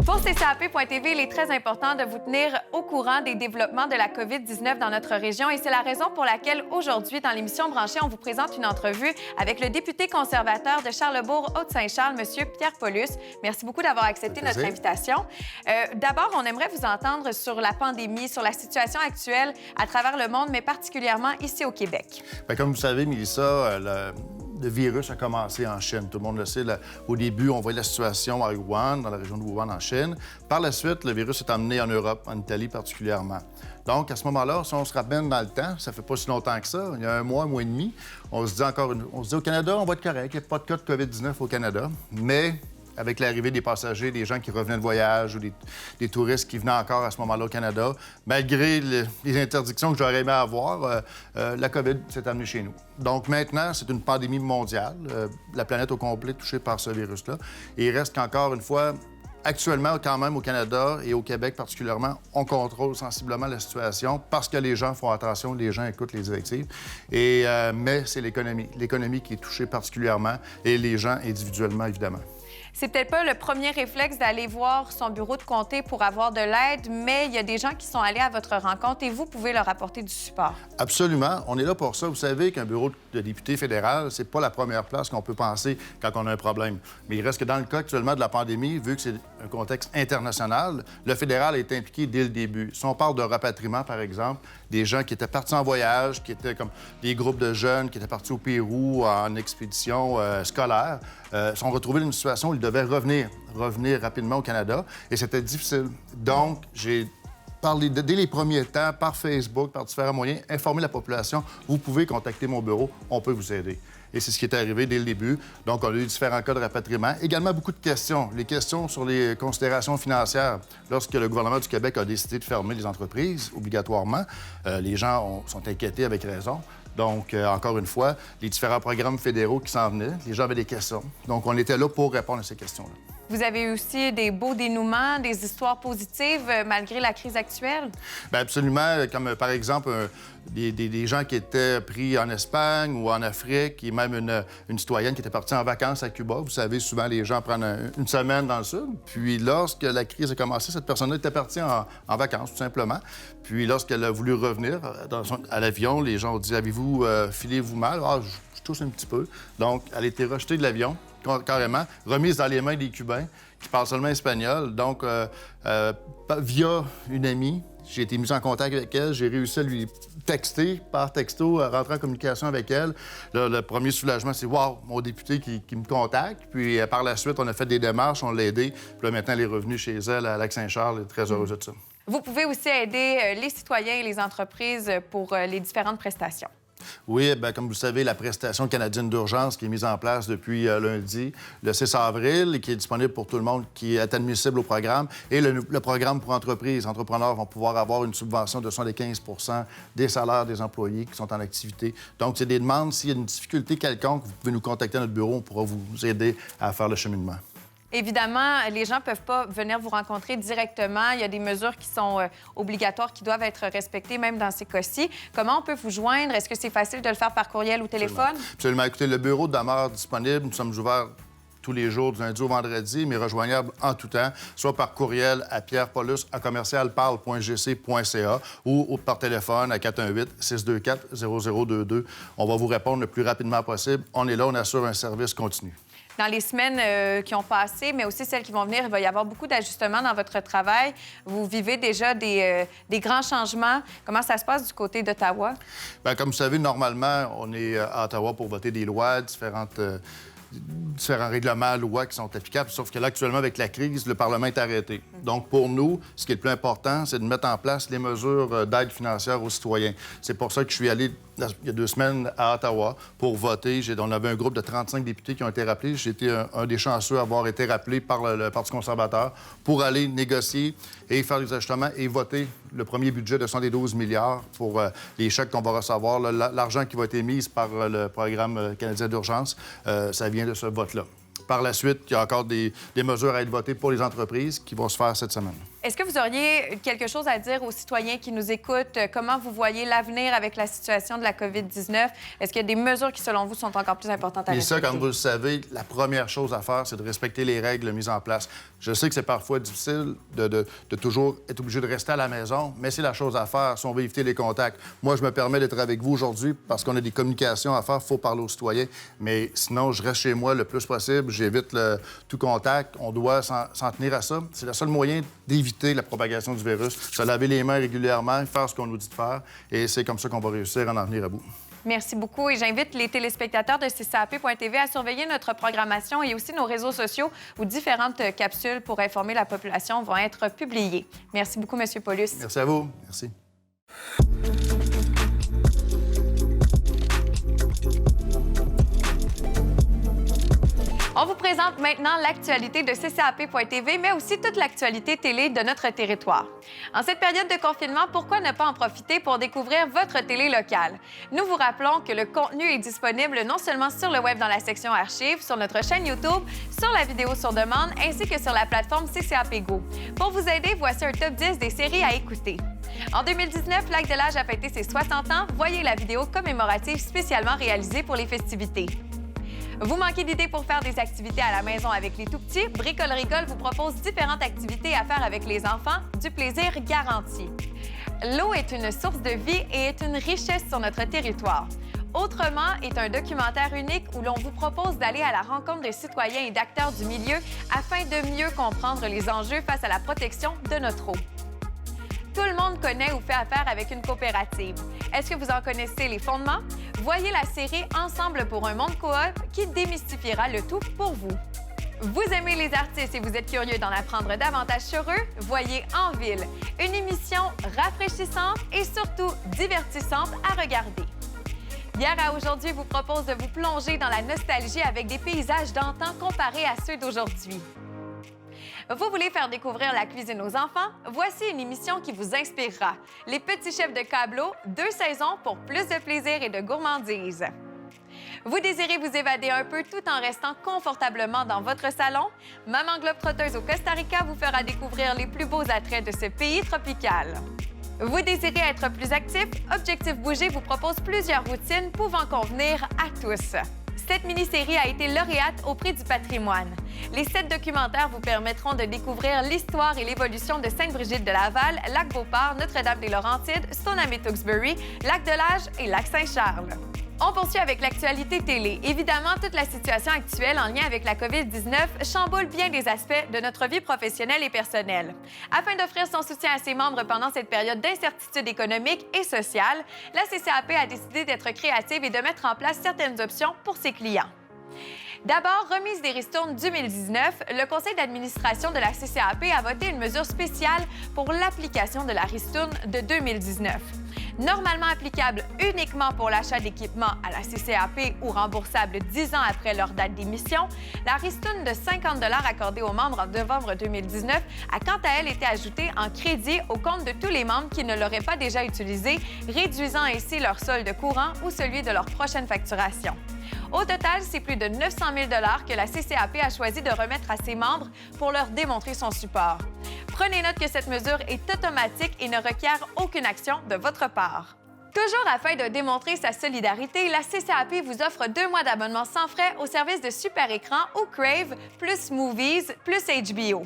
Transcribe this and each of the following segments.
Pour CCAP.tv, il est très important de vous tenir au courant des développements de la COVID-19 dans notre région et c'est la raison pour laquelle aujourd'hui, dans l'émission Branchée, on vous présente une entrevue avec le député conservateur de Charlesbourg-Haute-Saint-Charles, M. Pierre Paulus. Merci beaucoup d'avoir accepté notre invitation. D'abord, on aimerait vous entendre sur la pandémie, sur la situation actuelle à travers le monde, mais particulièrement ici au Québec. Bien, comme vous savez, Mélissa, le virus a commencé en Chine. Tout le monde le sait. Au début, on voyait la situation à Wuhan, dans la région de Wuhan, en Chine. Par la suite, le virus est emmené en Europe, en Italie particulièrement. Donc, à ce moment-là, si on se ramène dans le temps, ça fait pas si longtemps que ça, il y a un mois et demi, on se dit au Canada, on va être correct, il n'y a pas de cas de COVID-19 au Canada, mais avec l'arrivée des passagers, des gens qui revenaient de voyage ou des touristes qui venaient encore à ce moment-là au Canada, malgré les interdictions que j'aurais aimé avoir, la COVID s'est amenée chez nous. Donc maintenant, c'est une pandémie mondiale, la planète au complet touchée par ce virus-là. Et il reste qu'encore une fois, actuellement, quand même, au Canada et au Québec particulièrement, on contrôle sensiblement la situation parce que les gens font attention, les gens écoutent les directives. Mais c'est l'économie qui est touchée particulièrement et les gens individuellement, évidemment. C'est peut-être pas le premier réflexe d'aller voir son bureau de comté pour avoir de l'aide, mais il y a des gens qui sont allés à votre rencontre et vous pouvez leur apporter du support. Absolument. On est là pour ça. Vous savez qu'un bureau de député fédéral, c'est pas la première place qu'on peut penser quand on a un problème. Mais il reste que dans le cas actuellement de la pandémie, vu que c'est un contexte international, le fédéral est impliqué dès le début. Si on parle de rapatriement, par exemple, des gens qui étaient partis en voyage, qui étaient comme des groupes de jeunes qui étaient partis au Pérou en expédition scolaire, sont retrouvés dans une situation où ils devaient revenir rapidement au Canada. Et c'était difficile. Donc, j'ai parlé dès les premiers temps, par Facebook, par différents moyens, informer la population. Vous pouvez contacter mon bureau, on peut vous aider. Et c'est ce qui est arrivé dès le début. Donc, on a eu différents cas de rapatriement. Également, beaucoup de questions. Les questions sur les considérations financières. Lorsque le gouvernement du Québec a décidé de fermer les entreprises obligatoirement, les gens sont inquiétés avec raison. Donc, encore une fois, les différents programmes fédéraux qui s'en venaient, les gens avaient des questions. Donc, on était là pour répondre à ces questions-là. Vous avez aussi des beaux dénouements, des histoires positives malgré la crise actuelle? Bien, absolument. Comme, par exemple, des gens qui étaient pris en Espagne ou en Afrique, et même une citoyenne qui était partie en vacances à Cuba. Vous savez, souvent, les gens prennent une semaine dans le sud. Puis, lorsque la crise a commencé, cette personne-là était partie en vacances, tout simplement. Puis, lorsqu'elle a voulu revenir à l'avion, les gens ont dit « Avez-vous filez-vous mal? » Ah, je tousse un petit peu. Donc, elle a été rejetée de l'avion, carrément, remise dans les mains des Cubains qui parlent seulement espagnol. Donc, via une amie, j'ai été mis en contact avec elle. J'ai réussi à lui texter par texto, à rentrer en communication avec elle. Là, le premier soulagement, c'est « Wow, mon député qui me contacte. » Puis par la suite, on a fait des démarches, on l'a aidée. Puis là, maintenant, elle est revenue chez elle à Lac-Saint-Charles. Elle est très heureuse de ça. Vous pouvez aussi aider les citoyens et les entreprises pour les différentes prestations. Oui, bien, comme vous le savez, la prestation canadienne d'urgence qui est mise en place depuis lundi, le 6 avril, et qui est disponible pour tout le monde, qui est admissible au programme, et le programme pour entreprises. Les entrepreneurs vont pouvoir avoir une subvention de 75 % des salaires des employés qui sont en activité. Donc, c'est des demandes. S'il y a une difficulté quelconque, vous pouvez nous contacter à notre bureau. On pourra vous aider à faire le cheminement. Évidemment, les gens ne peuvent pas venir vous rencontrer directement. Il y a des mesures qui sont obligatoires, qui doivent être respectées, même dans ces cas-ci. Comment on peut vous joindre? Est-ce que c'est facile de le faire par courriel ou téléphone? Absolument. Écoutez, le bureau demeure disponible. Nous sommes ouverts tous les jours, du lundi au vendredi, mais rejoignable en tout temps, soit par courriel à pierrepaulus@commercialparle.gc.ca ou par téléphone à 418-624-0022. On va vous répondre le plus rapidement possible. On est là, on assure un service continu. Dans les semaines qui ont passé, mais aussi celles qui vont venir, il va y avoir beaucoup d'ajustements dans votre travail. Vous vivez déjà des grands changements. Comment ça se passe du côté d'Ottawa? Bien, comme vous savez, normalement, on est à Ottawa pour voter des lois, différents règlements, lois qui sont applicables, sauf que là, actuellement, avec la crise, le Parlement est arrêté. Donc, pour nous, ce qui est le plus important, c'est de mettre en place les mesures d'aide financière aux citoyens. C'est pour ça que je suis allé, il y a 2 semaines, à Ottawa pour voter. On avait un groupe de 35 députés qui ont été rappelés. J'ai été un des chanceux à avoir été rappelé par le Parti conservateur pour aller négocier et faire des ajustements et voter le premier budget de 112 milliards pour les chèques qu'on va recevoir. L'argent qui va être émis par le programme canadien d'urgence, ça vient de ce vote-là. Par la suite, il y a encore des mesures à être votées pour les entreprises qui vont se faire cette semaine. Est-ce que vous auriez quelque chose à dire aux citoyens qui nous écoutent? Comment vous voyez l'avenir avec la situation de la COVID-19? Est-ce qu'il y a des mesures qui, selon vous, sont encore plus importantes à respecter? Et ça, comme vous le savez, la première chose à faire, c'est de respecter les règles mises en place. Je sais que c'est parfois difficile de toujours être obligé de rester à la maison, mais c'est la chose à faire si on veut éviter les contacts. Moi, je me permets d'être avec vous aujourd'hui parce qu'on a des communications à faire, il faut parler aux citoyens. Mais sinon, je reste chez moi le plus possible, j'évite tout contact. On doit s'en tenir à ça. C'est le seul moyen d'éviter la propagation du virus, se laver les mains régulièrement, faire ce qu'on nous dit de faire, et c'est comme ça qu'on va réussir à en venir à bout. Merci beaucoup et j'invite les téléspectateurs de CCAP.tv à surveiller notre programmation et aussi nos réseaux sociaux où différentes capsules pour informer la population vont être publiées. Merci beaucoup, M. Paulus. Merci à vous. Merci. On vous présente maintenant l'actualité de CCAP.tv, mais aussi toute l'actualité télé de notre territoire. En cette période de confinement, pourquoi ne pas en profiter pour découvrir votre télé locale? Nous vous rappelons que le contenu est disponible non seulement sur le web dans la section archives, sur notre chaîne YouTube, sur la vidéo sur demande, ainsi que sur la plateforme CCAP Go. Pour vous aider, voici un top 10 des séries à écouter. En 2019, Lac de l'Âge a fêté ses 60 ans. Voyez la vidéo commémorative spécialement réalisée pour les festivités. Vous manquez d'idées pour faire des activités à la maison avec les tout-petits? Bricole Rigole vous propose différentes activités à faire avec les enfants, du plaisir garanti. L'eau est une source de vie et est une richesse sur notre territoire. Autrement est un documentaire unique où l'on vous propose d'aller à la rencontre de citoyens et d'acteurs du milieu afin de mieux comprendre les enjeux face à la protection de notre eau. Tout le monde connaît ou fait affaire avec une coopérative. Est-ce que vous en connaissez les fondements? Voyez la série Ensemble pour un monde coop qui démystifiera le tout pour vous. Vous aimez les artistes et vous êtes curieux d'en apprendre davantage sur eux? Voyez En Ville, une émission rafraîchissante et surtout divertissante à regarder. D'hier à aujourd'hui vous propose de vous plonger dans la nostalgie avec des paysages d'antan comparés à ceux d'aujourd'hui. Vous voulez faire découvrir la cuisine aux enfants? Voici une émission qui vous inspirera. Les petits chefs de Cablo, 2 saisons pour plus de plaisir et de gourmandise. Vous désirez vous évader un peu tout en restant confortablement dans votre salon? Maman Globe-Trotteuse au Costa Rica vous fera découvrir les plus beaux attraits de ce pays tropical. Vous désirez être plus actif? Objectif Bouger vous propose plusieurs routines pouvant convenir à tous. Cette mini-série a été lauréate au Prix du patrimoine. Les 7 documentaires vous permettront de découvrir l'histoire et l'évolution de Sainte-Brigitte de Laval, Lac-Beauport, Notre-Dame-des-Laurentides, Stoneham-et-Tuxbury, Lac-de-l'Âge et Lac-Saint-Charles. On poursuit avec l'actualité télé. Évidemment, toute la situation actuelle en lien avec la COVID-19 chamboule bien des aspects de notre vie professionnelle et personnelle. Afin d'offrir son soutien à ses membres pendant cette période d'incertitude économique et sociale, la CCAP a décidé d'être créative et de mettre en place certaines options pour ses clients. D'abord, remise des ristournes 2019, le conseil d'administration de la CCAP a voté une mesure spéciale pour l'application de la ristourne de 2019. Normalement applicable uniquement pour l'achat d'équipements à la CCAP ou remboursable 10 ans après leur date d'émission, la ristourne de 50 $ accordée aux membres en novembre 2019 a quant à elle été ajoutée en crédit au compte de tous les membres qui ne l'auraient pas déjà utilisé, réduisant ainsi leur solde courant ou celui de leur prochaine facturation. Au total, c'est plus de 900 000 $ que la CCAP a choisi de remettre à ses membres pour leur démontrer son support. Prenez note que cette mesure est automatique et ne requiert aucune action de votre part. Toujours afin de démontrer sa solidarité, la CCAP vous offre 2 mois d'abonnement sans frais au service de Super Écran ou Crave, plus Movies, plus HBO.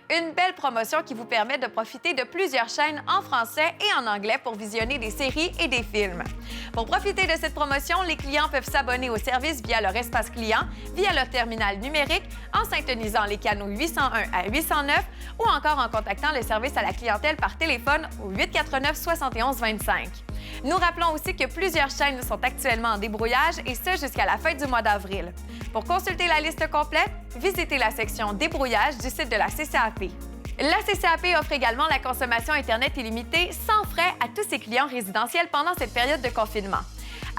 Une belle promotion qui vous permet de profiter de plusieurs chaînes en français et en anglais pour visionner des séries et des films. Pour profiter de cette promotion, les clients peuvent s'abonner au service via leur espace client, via leur terminal numérique, en syntonisant les canaux 801 à 809 ou encore en contactant le service à la clientèle par téléphone au 849-7125. Nous rappelons aussi que plusieurs chaînes sont actuellement en débrouillage et ce jusqu'à la fin du mois d'avril. Pour consulter la liste complète, visitez la section débrouillage du site de la CCAP. La CCAP offre également la consommation Internet illimitée sans frais à tous ses clients résidentiels pendant cette période de confinement.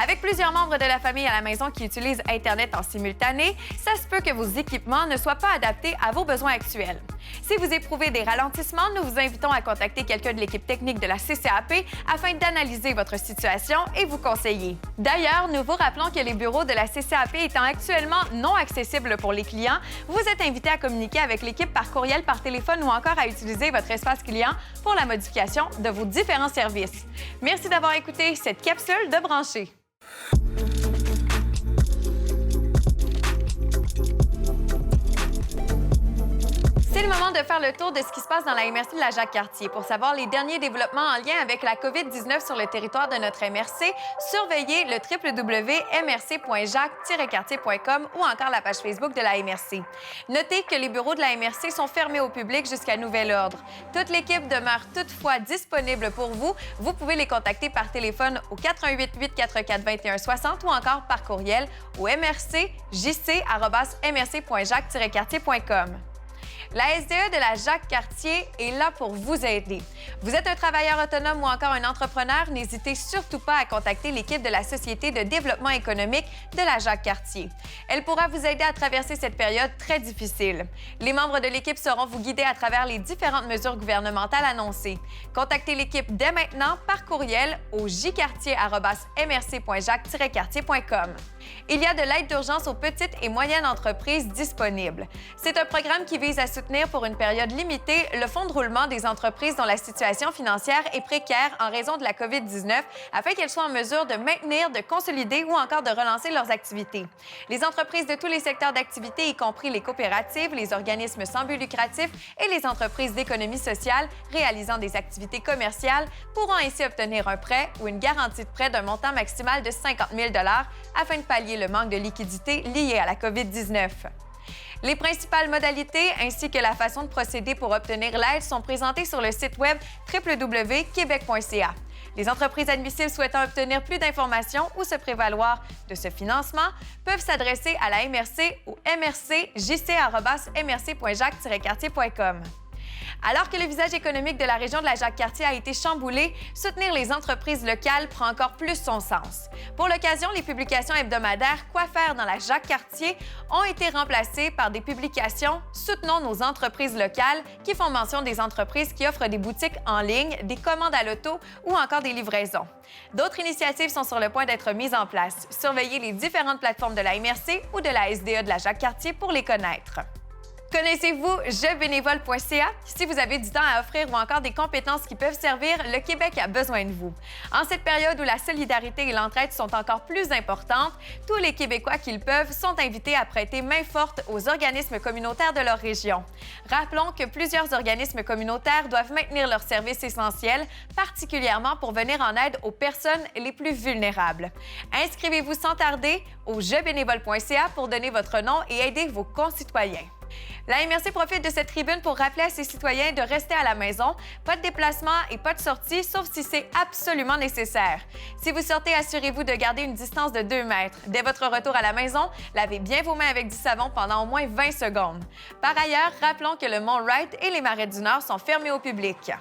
Avec plusieurs membres de la famille à la maison qui utilisent Internet en simultané, ça se peut que vos équipements ne soient pas adaptés à vos besoins actuels. Si vous éprouvez des ralentissements, nous vous invitons à contacter quelqu'un de l'équipe technique de la CCAP afin d'analyser votre situation et vous conseiller. D'ailleurs, nous vous rappelons que les bureaux de la CCAP étant actuellement non accessibles pour les clients, vous êtes invités à communiquer avec l'équipe par courriel, par téléphone ou encore à utiliser votre espace client pour la modification de vos différents services. Merci d'avoir écouté cette capsule de Brancher. C'est le moment de faire le tour de ce qui se passe dans la MRC de la Jacques-Cartier. Pour savoir les derniers développements en lien avec la COVID-19 sur le territoire de notre MRC, surveillez le www.mrc.jacques-cartier.com ou encore la page Facebook de la MRC. Notez que les bureaux de la MRC sont fermés au public jusqu'à nouvel ordre. Toute l'équipe demeure toutefois disponible pour vous. Vous pouvez les contacter par téléphone au 418 844 21 60 ou encore par courriel au mrcjc@mrc.jacques-cartier.com. La SDE de la Jacques-Cartier est là pour vous aider. Vous êtes un travailleur autonome ou encore un entrepreneur, n'hésitez surtout pas à contacter l'équipe de la Société de développement économique de la Jacques-Cartier. Elle pourra vous aider à traverser cette période très difficile. Les membres de l'équipe sauront vous guider à travers les différentes mesures gouvernementales annoncées. Contactez l'équipe dès maintenant par courriel au jcartier@mrc.jacques-cartier.com. Il y a de l'aide d'urgence aux petites et moyennes entreprises disponibles. C'est un programme qui vise à soutenir pour une période limitée le fonds de roulement des entreprises dont la situation financière est précaire en raison de la COVID-19 afin qu'elles soient en mesure de maintenir, de consolider ou encore de relancer leurs activités. Les entreprises de tous les secteurs d'activité, y compris les coopératives, les organismes sans but lucratif et les entreprises d'économie sociale réalisant des activités commerciales pourront ainsi obtenir un prêt ou une garantie de prêt d'un montant maximal de 50 000 afin de pallier le manque de liquidité lié à la COVID-19. Les principales modalités ainsi que la façon de procéder pour obtenir l'aide sont présentées sur le site web www.quebec.ca. Les entreprises admissibles souhaitant obtenir plus d'informations ou se prévaloir de ce financement peuvent s'adresser à la MRC ou mrcjc@mrc.jacques-cartier.com. Alors que le visage économique de la région de la Jacques-Cartier a été chamboulé, soutenir les entreprises locales prend encore plus son sens. Pour l'occasion, les publications hebdomadaires « Quoi faire dans la Jacques-Cartier » ont été remplacées par des publications « Soutenons nos entreprises locales » qui font mention des entreprises qui offrent des boutiques en ligne, des commandes à l'auto ou encore des livraisons. D'autres initiatives sont sur le point d'être mises en place. Surveillez les différentes plateformes de la MRC ou de la SDE de la Jacques-Cartier pour les connaître. Connaissez-vous jebénévole.ca? Si vous avez du temps à offrir ou encore des compétences qui peuvent servir, le Québec a besoin de vous. En cette période où la solidarité et l'entraide sont encore plus importantes, tous les Québécois qui le peuvent sont invités à prêter main forte aux organismes communautaires de leur région. Rappelons que plusieurs organismes communautaires doivent maintenir leurs services essentiels, particulièrement pour venir en aide aux personnes les plus vulnérables. Inscrivez-vous sans tarder au jebénévole.ca pour donner votre nom et aider vos concitoyens. La MRC profite de cette tribune pour rappeler à ses citoyens de rester à la maison, pas de déplacement et pas de sortie, sauf si c'est absolument nécessaire. Si vous sortez, assurez-vous de garder une distance de 2 mètres. Dès votre retour à la maison, lavez bien vos mains avec du savon pendant au moins 20 secondes. Par ailleurs, rappelons que le Mont Wright et les Marais du Nord sont fermés au public.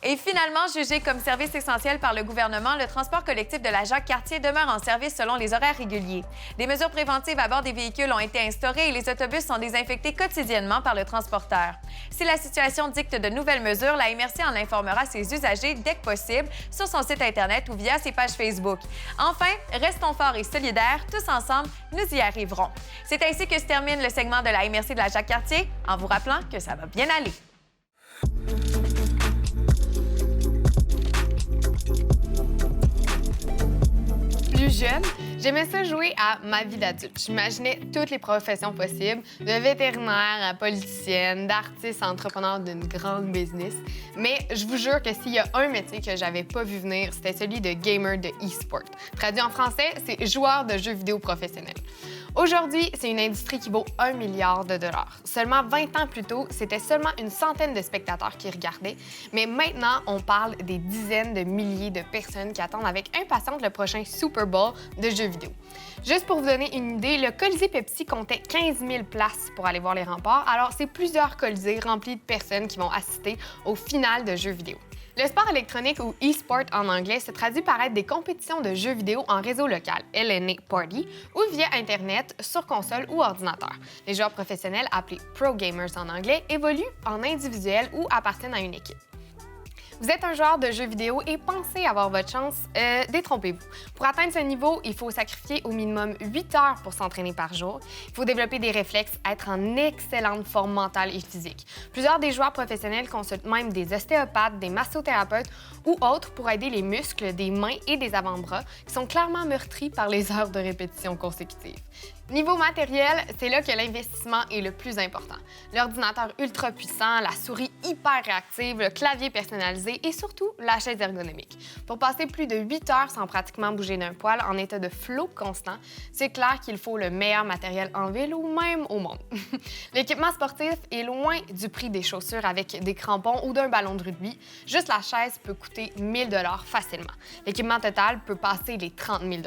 Et finalement, jugé comme service essentiel par le gouvernement, le transport collectif de la Jacques-Cartier demeure en service selon les horaires réguliers. Des mesures préventives à bord des véhicules ont été instaurées et les autobus sont désinfectés quotidiennement par le transporteur. Si la situation dicte de nouvelles mesures, la MRC en informera ses usagers dès que possible sur son site Internet ou via ses pages Facebook. Enfin, restons forts et solidaires, tous ensemble, nous y arriverons. C'est ainsi que se termine le segment de la MRC de la Jacques-Cartier, en vous rappelant que ça va bien aller. Plus jeune, j'aimais ça jouer à ma vie d'adulte. J'imaginais toutes les professions possibles, de vétérinaire à politicienne, d'artiste à entrepreneur d'une grande business. Mais je vous jure que s'il y a un métier que j'avais pas vu venir, c'était celui de gamer de e-sport. Traduit en français, c'est joueur de jeux vidéo professionnel. Aujourd'hui, c'est une industrie qui vaut 1 milliard de dollars. Seulement 20 ans plus tôt, c'était seulement une centaine de spectateurs qui regardaient. Mais maintenant, on parle des dizaines de milliers de personnes qui attendent avec impatience le prochain Super Bowl de jeux vidéo. Juste pour vous donner une idée, le Colisée Pepsi comptait 15 000 places pour aller voir les remparts. Alors, c'est plusieurs Colisées remplis de personnes qui vont assister au final de jeux vidéo. Le sport électronique ou e-sport en anglais se traduit par être des compétitions de jeux vidéo en réseau local, LNA Party, ou via Internet, sur console ou ordinateur. Les joueurs professionnels, appelés pro gamers en anglais, évoluent en individuel ou appartiennent à une équipe. Vous êtes un joueur de jeux vidéo et pensez avoir votre chance, détrompez-vous. Pour atteindre ce niveau, il faut sacrifier au minimum 8 heures pour s'entraîner par jour. Il faut développer des réflexes, être en excellente forme mentale et physique. Plusieurs des joueurs professionnels consultent même des ostéopathes, des massothérapeutes ou autres pour aider les muscles des mains et des avant-bras qui sont clairement meurtris par les heures de répétition consécutives. Niveau matériel, c'est là que l'investissement est le plus important. L'ordinateur ultra puissant, la souris hyper réactive, le clavier personnalisé et surtout la chaise ergonomique. Pour passer plus de 8 heures sans pratiquement bouger d'un poil en état de flow constant, c'est clair qu'il faut le meilleur matériel en ville ou même au monde. L'équipement sportif est loin du prix des chaussures avec des crampons ou d'un ballon de rugby. Juste la chaise peut coûter 1 000 $ facilement. L'équipement total peut passer les 30 000 $.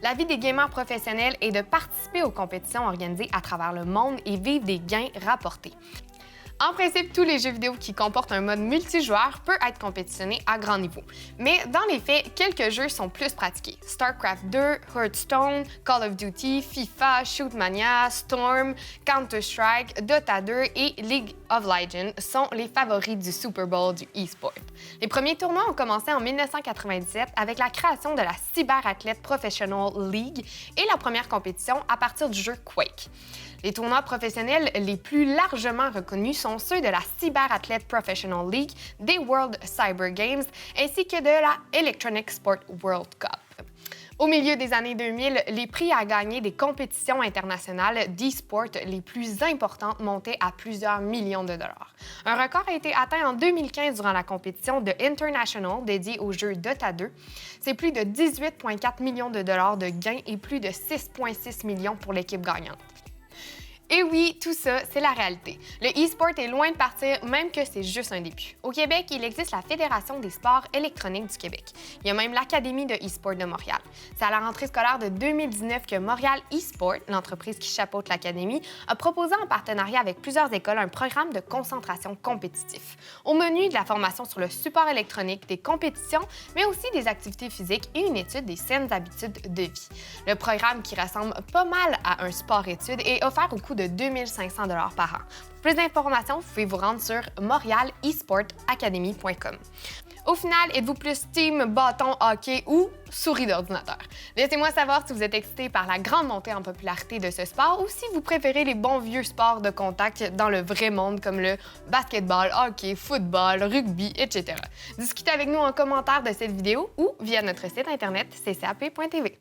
La vie des gamers professionnels est de participer aux compétitions organisées à travers le monde et vivre des gains rapportés. En principe, tous les jeux vidéo qui comportent un mode multijoueur peuvent être compétitionnés à grand niveau. Mais dans les faits, quelques jeux sont plus pratiqués. StarCraft 2, Hearthstone, Call of Duty, FIFA, Shootmania, Storm, Counter-Strike, Dota 2 et League of Legends sont les favoris du Super Bowl du e-sport. Les premiers tournois ont commencé en 1997 avec la création de la Cyber Athlete Professional League et la première compétition à partir du jeu Quake. Les tournois professionnels les plus largement reconnus sont ceux de la Cyber Athlete Professional League, des World Cyber Games ainsi que de la Electronic Sport World Cup. Au milieu des années 2000, les prix à gagner des compétitions internationales d'e-sport les plus importantes montaient à plusieurs millions de dollars. Un record a été atteint en 2015 durant la compétition de International dédiée au jeu Dota 2. C'est plus de 18,4 millions de dollars de gains et plus de 6,6 millions pour l'équipe gagnante. Et oui, tout ça, c'est la réalité. Le e-sport est loin de partir, même que c'est juste un début. Au Québec, il existe la Fédération des sports électroniques du Québec. Il y a même l'Académie de e-sport de Montréal. C'est à la rentrée scolaire de 2019 que Montréal e-sport, l'entreprise qui chapeaute l'Académie, a proposé en partenariat avec plusieurs écoles un programme de concentration compétitif. Au menu de la formation sur le support électronique, des compétitions, mais aussi des activités physiques et une étude des saines habitudes de vie. Le programme, qui ressemble pas mal à un sport-études, est offert au coût de 2 500 $ par an. Pour plus d'informations, vous pouvez vous rendre sur montrealesportacademy.com. Au final, êtes-vous plus team bâton hockey ou souris d'ordinateur? Laissez-moi savoir si vous êtes excité par la grande montée en popularité de ce sport ou si vous préférez les bons vieux sports de contact dans le vrai monde comme le basketball, hockey, football, rugby, etc. Discutez avec nous en commentaire de cette vidéo ou via notre site internet ccap.tv.